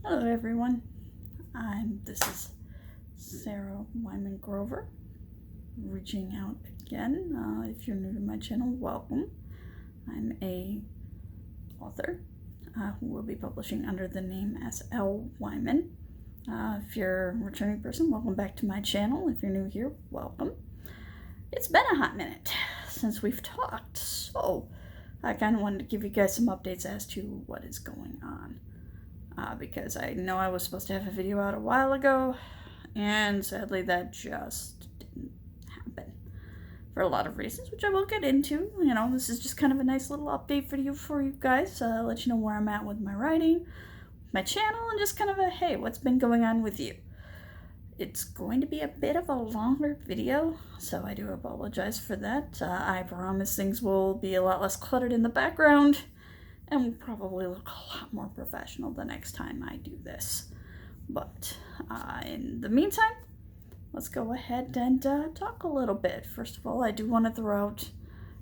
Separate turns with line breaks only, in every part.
Hello everyone, this is Sarah Wyman Grover reaching out again. If you're new to my channel, welcome. I'm a author who will be publishing under the name S.L. Wyman. If you're a returning person, welcome back to my channel. If you're new here, welcome. It's been a hot minute since we've talked, so I kind of wanted to give you guys some updates as to what is going on. Because I know I was supposed to have a video out a while ago, and sadly that just didn't happen for a lot of reasons, which I will get into. You know, this is just kind of a nice little update for you guys, let you know where I'm at with my writing, my channel, and just kind of a, hey, what's been going on with you. It's going to be a bit of a longer video, so I do apologize for that. I promise things will be a lot less cluttered in the background, and will probably look a lot more professional the next time I do this. But in the meantime, let's go ahead and talk a little bit. First of all, I do want to throw out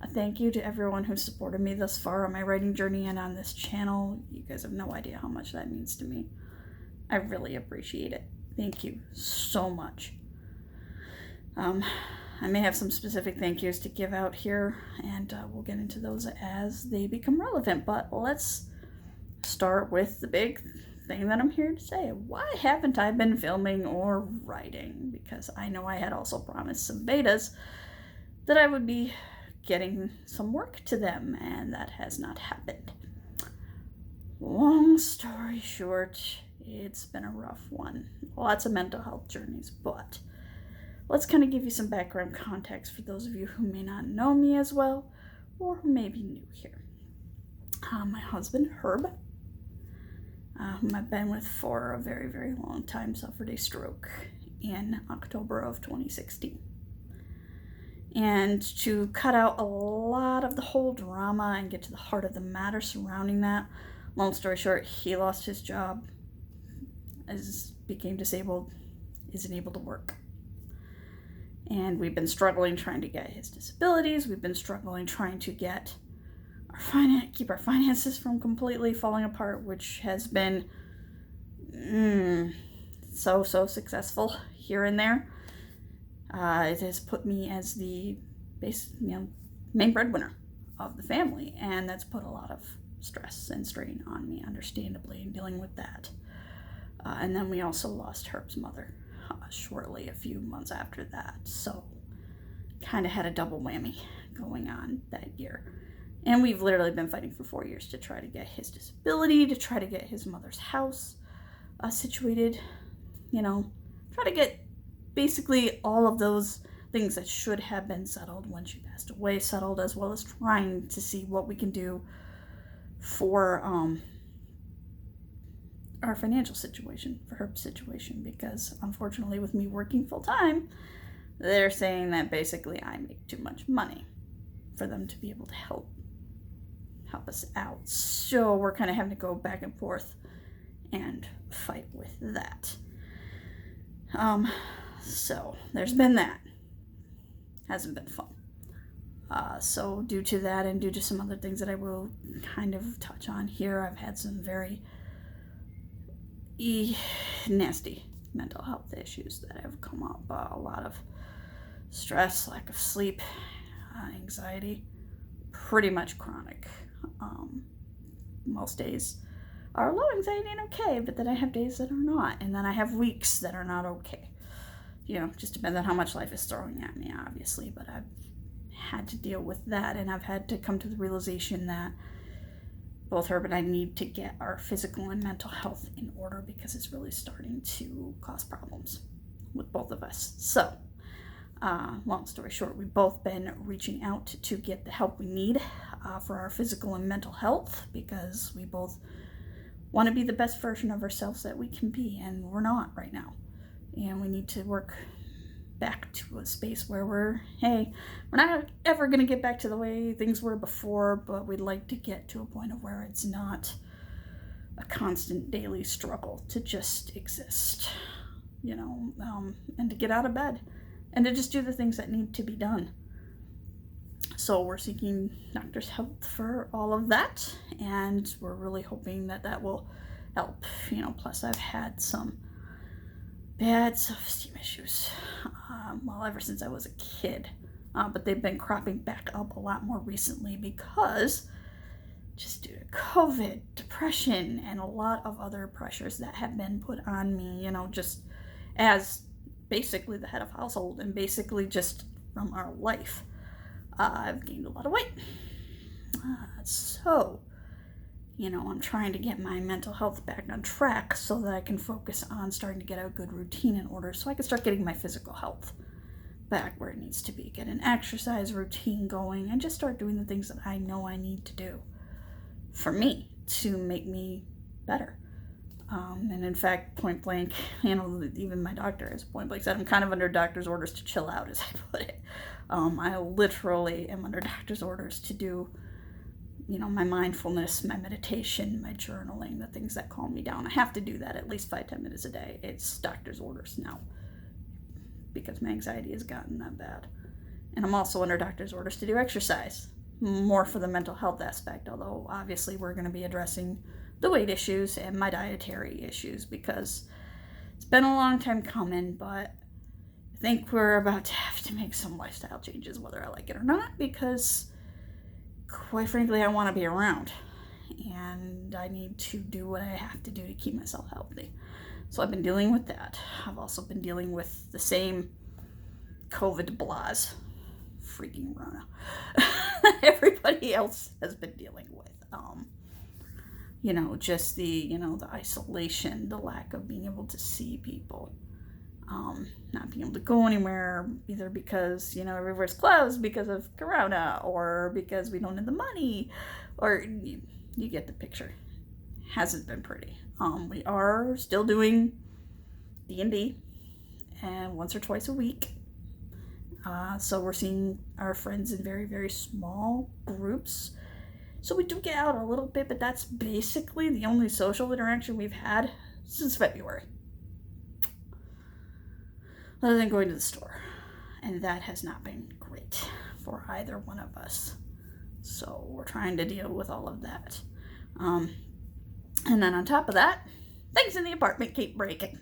a thank you to everyone who's supported me thus far on my writing journey and on this channel. You guys have no idea how much that means to me. I really appreciate it. Thank you so much. I may have some specific thank yous to give out here, and we'll get into those as they become relevant. But let's start with the big thing that I'm here to say. Why haven't I been filming or writing? Because I know I had also promised some betas that I would be getting some work to them, and that has not happened. Long story short, it's been a rough one. Lots of mental health journeys, but let's kind of give you some background context for those of you who may not know me as well, or who may be new here. My husband, Herb, whom I've been with for a very, very long time, suffered a stroke in October of 2016. And to cut out a lot of the whole drama and get to the heart of the matter surrounding that, long story short, he lost his job, became disabled, isn't able to work. And we've been struggling trying to get his disabilities. We've been struggling trying to get keep our finances from completely falling apart, which has been so successful here and there. It has put me as the main breadwinner of the family, and that's put a lot of stress and strain on me, understandably, in dealing with that. And then we also lost Herb's mother shortly, a few months after that. So kind of had a double whammy going on that year. And we've literally been fighting for 4 years to try to get his disability, to try to get his mother's house situated, try to get basically all of those things that should have been settled when she passed away settled, as well as trying to see what we can do for our financial situation, for Herb's situation, because unfortunately with me working full-time, they're saying that basically I make too much money for them to be able to help us out. So we're kind of having to go back and forth and fight with that. So there's been that. Hasn't been fun. So due to that and due to some other things that I will kind of touch on here, I've had some very nasty mental health issues that have come up. A lot of stress, lack of sleep, anxiety, pretty much chronic. Most days are low anxiety and okay, but then I have days that are not, and then I have weeks that are not okay. Just depends on how much life is throwing at me, obviously, but I've had to deal with that, and I've had to come to the realization that both Herb and I need to get our physical and mental health in order, because it's really starting to cause problems with both of us. So, long story short, we've both been reaching out to get the help we need for our physical and mental health, because we both want to be the best version of ourselves that we can be, and we're not right now. And we need to work back to a space where we're not ever going to get back to the way things were before, but we'd like to get to a point of where it's not a constant daily struggle to just exist, and to get out of bed and to just do the things that need to be done. So we're seeking doctor's help for all of that, and we're really hoping that that will help. Plus I've had some bad self-esteem issues, ever since I was a kid. But they've been cropping back up a lot more recently because just due to COVID, depression, and a lot of other pressures that have been put on me, just as basically the head of household and basically just from our life. I've gained a lot of weight. So, I'm trying to get my mental health back on track so that I can focus on starting to get a good routine in order so I can start getting my physical health back where it needs to be. Get an exercise routine going and just start doing the things that I know I need to do for me to make me better. And in fact, point blank, even my doctor has point blank said I'm kind of under doctor's orders to chill out, as I put it. I literally am under doctor's orders to do, my mindfulness, my meditation, my journaling, the things that calm me down. I have to do that at least 5-10 minutes a day. It's doctor's orders now because my anxiety has gotten that bad. And I'm also under doctor's orders to do exercise, more for the mental health aspect, although obviously we're going to be addressing the weight issues and my dietary issues because it's been a long time coming, but I think we're about to have to make some lifestyle changes, whether I like it or not, because quite frankly, I want to be around and I need to do what I have to do to keep myself healthy. So I've been dealing with that. I've also been dealing with the same COVID blahs, freaking Rona, that everybody else has been dealing with. Just the isolation, the lack of being able to see people, not being able to go anywhere, either because, everywhere's closed because of Corona or because we don't have the money, or you get the picture. Hasn't been pretty. We are still doing D&D and once or twice a week. So we're seeing our friends in very, very small groups. So we do get out a little bit, but that's basically the only social interaction we've had since February. Other than going to the store. And that has not been great for either one of us. So we're trying to deal with all of that. And then on top of that, things in the apartment keep breaking.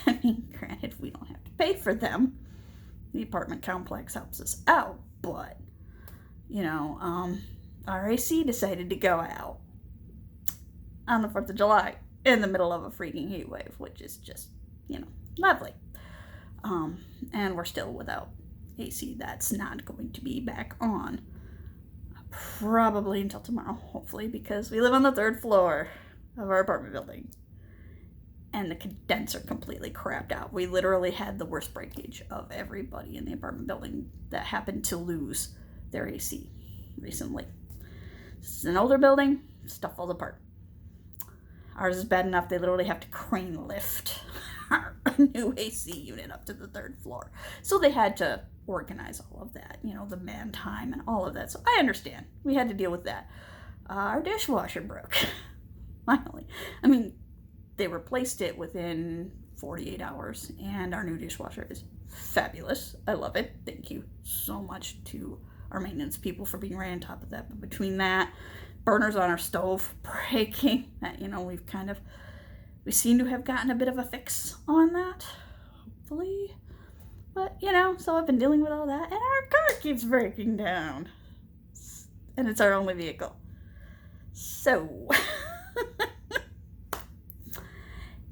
I mean, granted, we don't have to pay for them. The apartment complex helps us out, but, our AC decided to go out on the 4th of July in the middle of a freaking heat wave, which is just, lovely. And we're still without AC. That's not going to be back on probably until tomorrow, hopefully, because we live on the 3rd floor of our apartment building and the condenser completely crapped out. We literally had the worst breakage of everybody in the apartment building that happened to lose their AC recently. This is an older building, stuff falls apart. Ours is bad enough they literally have to crane lift our new AC unit up to the 3rd floor. So they had to organize all of that, the man time and all of that. So I understand. We had to deal with that. Our dishwasher broke. Finally. I mean, they replaced it within 48 hours, and our new dishwasher is fabulous. I love it. Thank you so much to our maintenance people for being right on top of that. But between that, burners on our stove breaking, that, we seem to have gotten a bit of a fix on that, hopefully. But, so I've been dealing with all that, and our car keeps breaking down. And it's our only vehicle. So,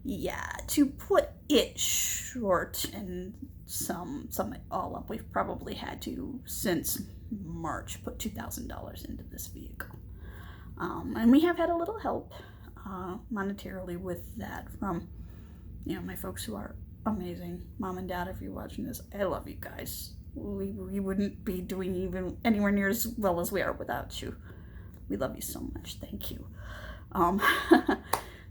yeah, to put it short and sum it all up, we've probably had to, since March, put $2,000 into this vehicle. And we have had a little help monetarily with that from, my folks who are amazing. Mom and Dad, if you're watching this, I love you guys. We wouldn't be doing even anywhere near as well as we are without you. We love you so much. Thank you.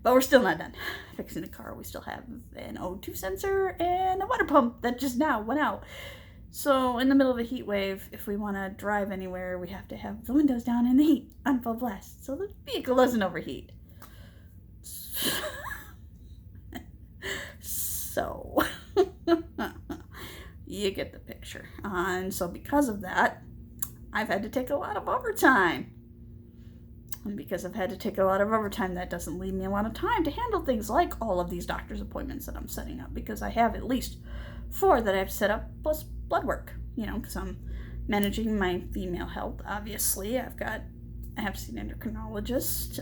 But we're still not done fixing the car. We still have an O2 sensor and a water pump that just now went out. So in the middle of a heat wave, if we want to drive anywhere, we have to have the windows down and the heat on full blast so the vehicle doesn't overheat. So you get the picture. And so because of that, I've had to take a lot of overtime. And because I've had to take a lot of overtime, that doesn't leave me a lot of time to handle things like all of these doctor's appointments that I'm setting up, because I have at least 4 that I have to set up, plus blood work, because I'm managing my female health, obviously. I have seen an endocrinologist,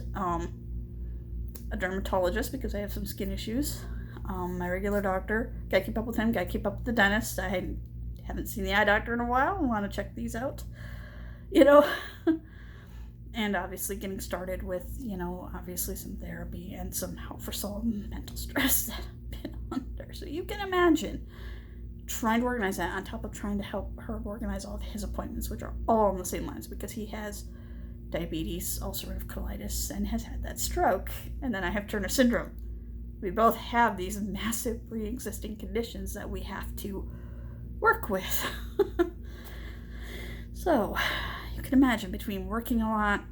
a dermatologist because I have some skin issues, my regular doctor, gotta keep up with him, gotta keep up with the dentist. I haven't seen the eye doctor in a while, I want to check these out, and obviously getting started with, obviously some therapy and some help for some mental stress that I've been under. So you can imagine trying to organize that on top of trying to help Herb organize all of his appointments, which are all on the same lines, because he has diabetes, ulcerative colitis, and has had that stroke. And then I have Turner syndrome. We both have these massive pre-existing conditions that we have to work with. So you can imagine, between working a lot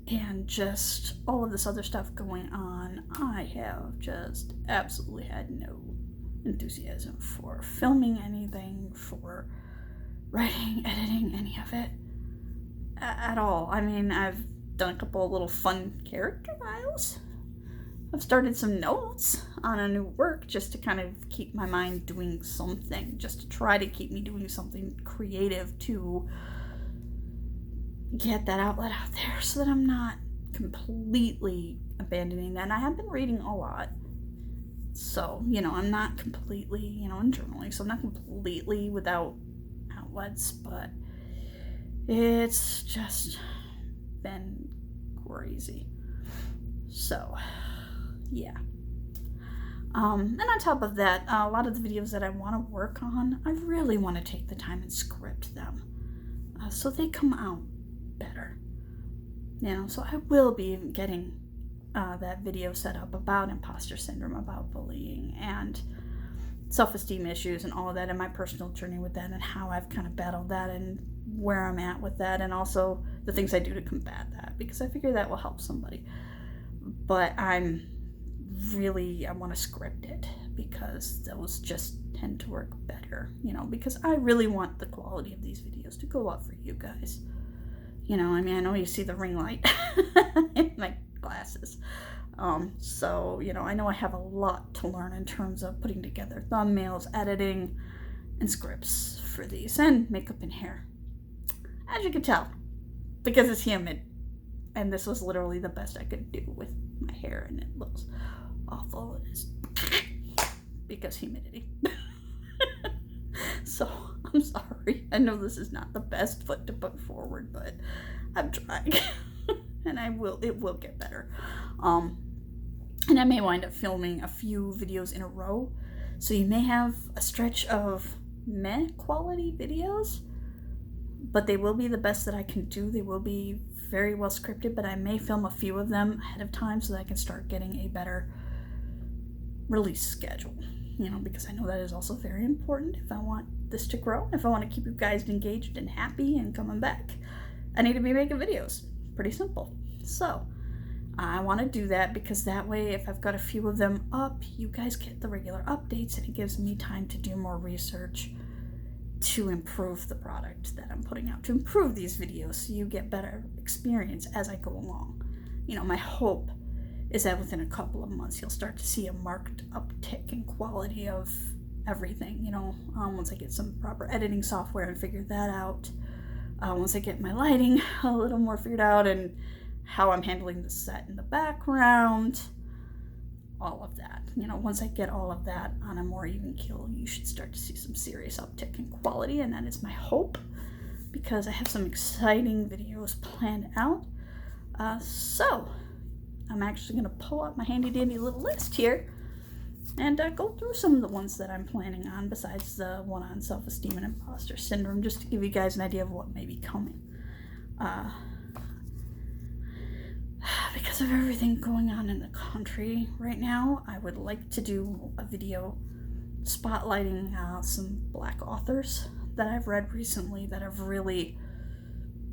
and just all of this other stuff going on, I have just absolutely had no enthusiasm for filming anything, for writing, editing, any of it at all. I mean, I've done a couple of little fun character files. I've started some notes on a new work just to kind of keep my mind doing something, just to try to keep me doing something creative to get that outlet out there, so that I'm not completely abandoning that. And I have been reading a lot, so I'm not completely, in journaling, so I'm not completely without outlets, but it's just been crazy. So yeah. And on top of that, a lot of the videos that I want to work on, I really want to take the time and script them, so they come out better. So I will be getting that video set up about imposter syndrome, about bullying, and self-esteem issues, and all of that, and my personal journey with that, and how I've kind of battled that, and where I'm at with that, and also the things I do to combat that, because I figure that will help somebody. But I want to script it, because those just tend to work better, because I really want the quality of these videos to go up for you guys. I know you see the ring light in my glasses. So, I know I have a lot to learn in terms of putting together thumbnails, editing, and scripts for these, and makeup and hair. As you can tell, because it's humid, and this was literally the best I could do with my hair, and it looks awful. It is because humidity. So I'm sorry. I know this is not the best foot to put forward, but I'm trying. And it will get better. And I may wind up filming a few videos in a row, so you may have a stretch of meh quality videos, but they will be the best that I can do. They will be very well scripted, but I may film a few of them ahead of time so that I can start getting a better release schedule, because I know that is also very important if I want this to grow. If I want to keep you guys engaged and happy and coming back, I need to be making videos. Pretty simple. So I want to do that, because that way, if I've got a few of them up, you guys get the regular updates, and it gives me time to do more research to improve the product that I'm putting out, to improve these videos, so you get better experience as I go along. My hope is that within a couple of months, you'll start to see a marked uptick in quality of everything, once I get some proper editing software and figure that out, once I get my lighting a little more figured out, and how I'm handling the set in the background, all of that. Once I get all of that on a more even keel, you should start to see some serious uptick in quality, and that is my hope, because I have some exciting videos planned out. So I'm actually going to pull out my handy dandy little list here and go through some of the ones that I'm planning on, besides the one on self-esteem and imposter syndrome, just to give you guys an idea of what may be coming. Because of everything going on in the country right now, I would like to do a video spotlighting some Black authors that I've read recently that have really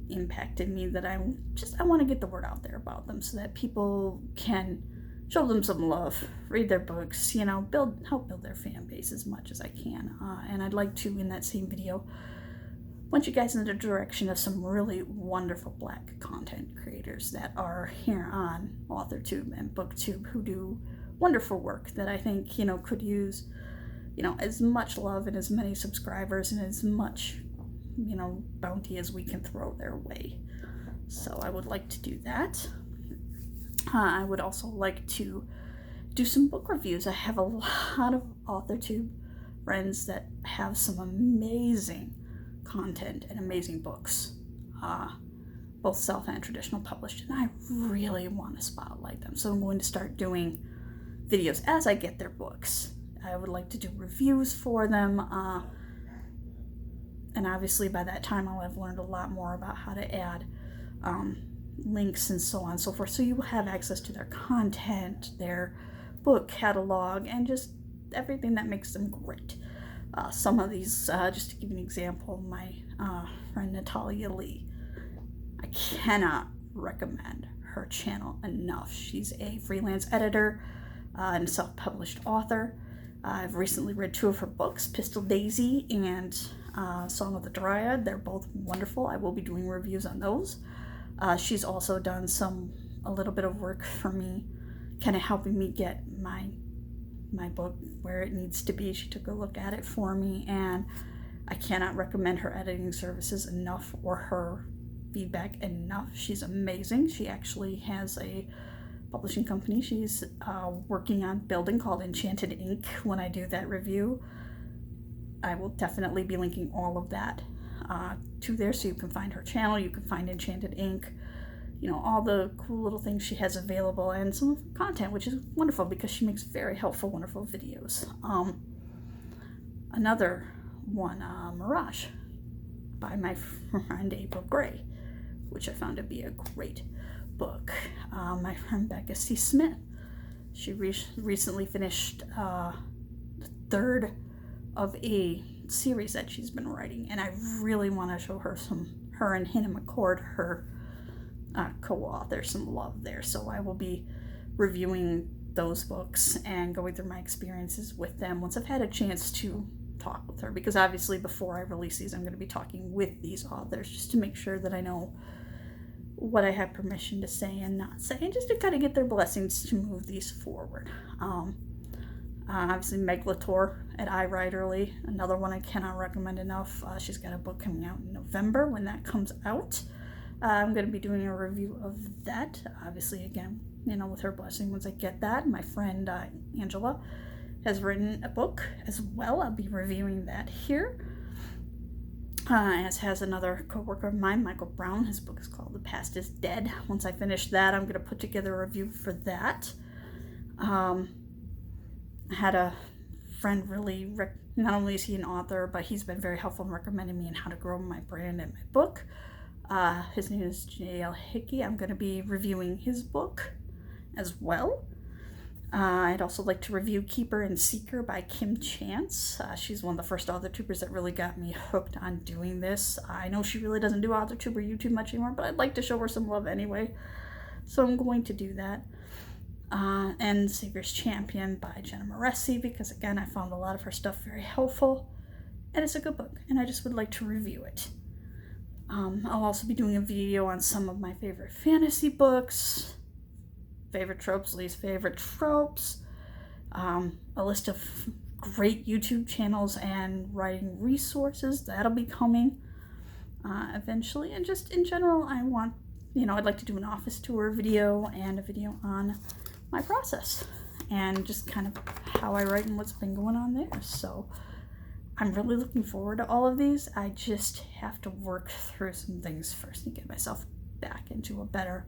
impacted me, that I want to get the word out there about them, so that people can show them some love, read their books, help build their fan base as much as I can. And I'd like to, in that same video, point you guys in the direction of some really wonderful Black content creators that are here on AuthorTube and BookTube who do wonderful work that I think, could use, as much love and as many subscribers and as much, bounty as we can throw their way. So I would like to do that. I would also like to do some book reviews. I have a lot of AuthorTube friends that have some amazing content and amazing books, both self and traditional published, and I really want to spotlight them. So I'm going to start doing videos as I get their books. I would like to do reviews for them, and obviously by that time I'll have learned a lot more about how to add links and so on and so forth, so you have access to their content, their book catalog, and just everything that makes them great. Some of these, just to give you an example, my friend Natalia Lee, I cannot recommend her channel enough. She's a freelance editor and self-published author. I've recently read 2 of her books, Pistol Daisy and Song of the Dryad. They're both wonderful. I will be doing reviews on those. She's also done a little bit of work for me, kind of helping me get my book where it needs to be. She took a look at it for me, and I cannot recommend her editing services enough or her feedback enough. She's amazing. She actually has a publishing company she's working on building called Enchanted Ink. When I do that review, I will definitely be linking all of that to there, so you can find her channel, you can find Enchanted Ink, all the cool little things she has available, and some of her content, which is wonderful because she makes very helpful, wonderful videos. Another one, Mirage, by my friend April Gray, which I found to be a great book. My friend Becca C. Smith, she recently finished the 3rd of a series that she's been writing, and I really want to show her her and Hannah McCord, her co-author, some love there. So I will be reviewing those books and going through my experiences with them once I've had a chance to talk with her, because obviously before I release these I'm going to be talking with these authors just to make sure that I know what I have permission to say and not say, and just to kind of get their blessings to move these forward. Obviously Meg Latour at I Write Early, another one I cannot recommend enough. She's got a book coming out in November. When that comes out, I'm going to be doing a review of that, obviously again, with her blessing once I get that. My friend Angela has written a book as well. I'll be reviewing that here. As has another co-worker of mine, Michael Brown. His book is called The Past is Dead. Once I finish that, I'm going to put together a review for that. I had a friend really, not only is he an author, but he's been very helpful in recommending me on how to grow my brand and my book. His name is J.L. Hickey. I'm going to be reviewing his book as well. I'd also like to review Keeper and Seeker by Kim Chance. She's one of the first AuthorTubers that really got me hooked on doing this. I know she really doesn't do AuthorTube or YouTube much anymore, but I'd like to show her some love anyway. So I'm going to do that. And Savior's Champion by Jenna Moresi, because again, I found a lot of her stuff very helpful. And it's a good book, and I just would like to review it. I'll also be doing a video on some of my favorite fantasy books, favorite tropes, least favorite tropes, a list of great YouTube channels and writing resources. That'll be coming eventually. And just in general, I'd like to do an office tour video and a video on my process and just kind of how I write and what's been going on there. So I'm really looking forward to all of these. I just have to work through some things first and get myself back into a better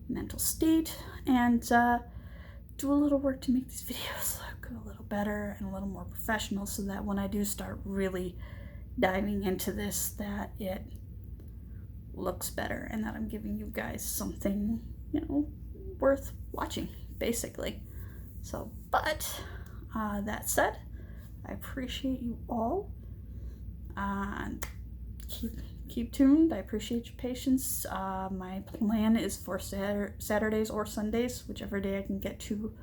mental state and do a little work to make these videos look a little better and a little more professional, so that when I do start really diving into this, that it looks better and that I'm giving you guys something, worth watching, basically. So, but that said, I appreciate you all. Keep tuned. I appreciate your patience. My plan is for Saturdays or Sundays, whichever day I can get to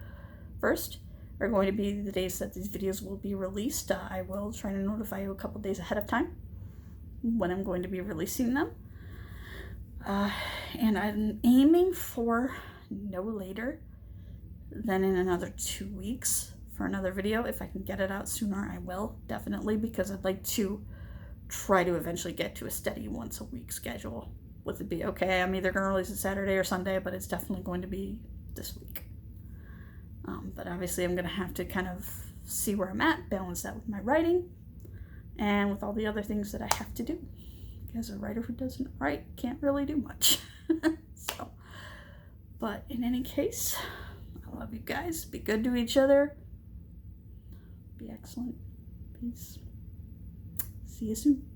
first, are going to be the days that these videos will be released. I will try to notify you a couple days ahead of time. when I'm going to be releasing them. And I'm aiming for no later than in another 2 weeks for another video. If I can get it out sooner, I will, definitely, because I'd like to try to eventually get to a steady once a week schedule. With it be okay, I'm either going to release it Saturday or Sunday, but it's definitely going to be this week. But obviously I'm going to have to kind of see where I'm at, balance that with my writing, and with all the other things that I have to do. Because a writer who doesn't write can't really do much. So, but in any case, I love you guys. Be good to each other. Be excellent. Peace. See you soon.